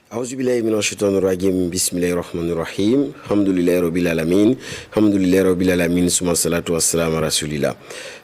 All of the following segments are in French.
Auzubillahi minash-shaytanir-rajim. Bismillahir-rahmanir-rahim. Alhamdulillahi rabbil alamin. Alhamdulillahi rabbil alamin. Summa salatu wassalam ala rasulillah.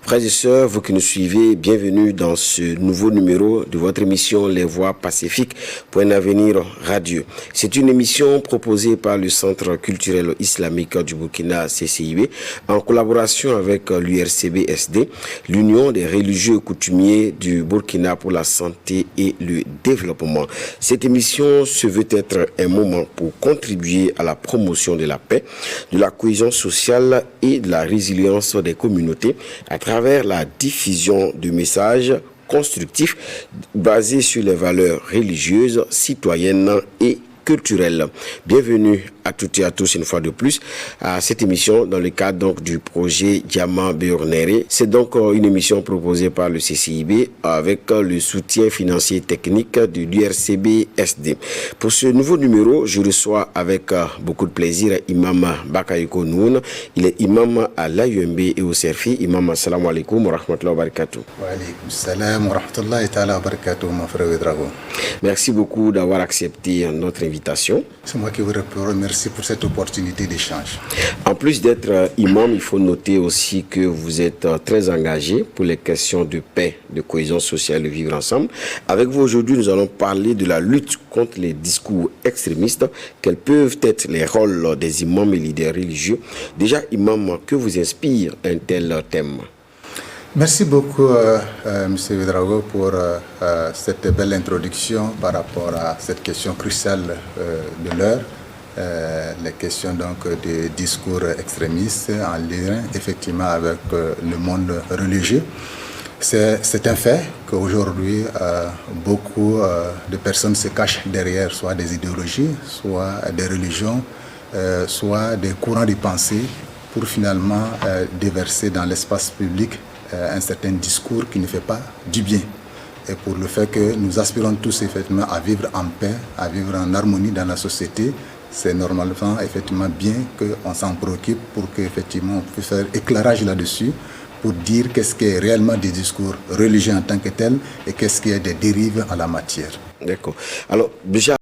Frères et sœurs, vous qui nous suivez, bienvenue dans ce nouveau numéro de votre émission Les Voix Pacifiques pour un avenir radieux. C'est une émission proposée par le Centre culturel islamique du Burkina CCIB en collaboration avec l'URCB-SD, l'Union des religieux coutumiers du Burkina pour la santé et le développement. Cette émission se veut être un moment pour contribuer à la promotion de la paix, de la cohésion sociale et de la résilience des communautés à travers la diffusion de messages constructifs basés sur les valeurs religieuses, citoyennes et culturelles. Bienvenue à toutes et à tous une fois de plus à cette émission dans le cadre donc du projet Diamant Béornéré. C'est donc une émission proposée par le CCIB avec le soutien financier et technique de l'URCB-SD. Pour ce nouveau numéro, je reçois avec beaucoup de plaisir Imam Bakayoko Noun. Il est imam à l'AUMB et au CERFI. Imam, assalamu alaikum wa rahmatullahi wa barakatuh. Wa alaikum salam wa rahmatullahi wa barakatuh, mon frère Ouedraogo. Merci beaucoup d'avoir accepté notre invitation. C'est moi qui vous remercie pour cette opportunité d'échange. En plus d'être imam, il faut noter aussi que vous êtes très engagé pour les questions de paix, de cohésion sociale et de vivre ensemble. Avec vous aujourd'hui, nous allons parler de la lutte contre les discours extrémistes. Quels peuvent être les rôles des imams et leaders religieux? Déjà, imam, que vous inspire un tel thème? Merci beaucoup, M. Ouedraogo, pour cette belle introduction par rapport à cette question cruciale de l'heure. Les questions donc des discours extrémistes en lien effectivement avec le monde religieux. C'est un fait qu'aujourd'hui beaucoup de personnes se cachent derrière soit des idéologies, soit des religions, soit des courants de pensée pour finalement déverser dans l'espace public un certain discours qui ne fait pas du bien. Et pour le fait que nous aspirons tous effectivement à vivre en paix, à vivre en harmonie dans la société, c'est normalement effectivement bien qu'on s'en préoccupe pour qu'effectivement on puisse faire éclairage là-dessus pour dire qu'est-ce qui est réellement des discours religieux en tant que tel et qu'est-ce qui est des dérives en la matière. D'accord. Alors déjà,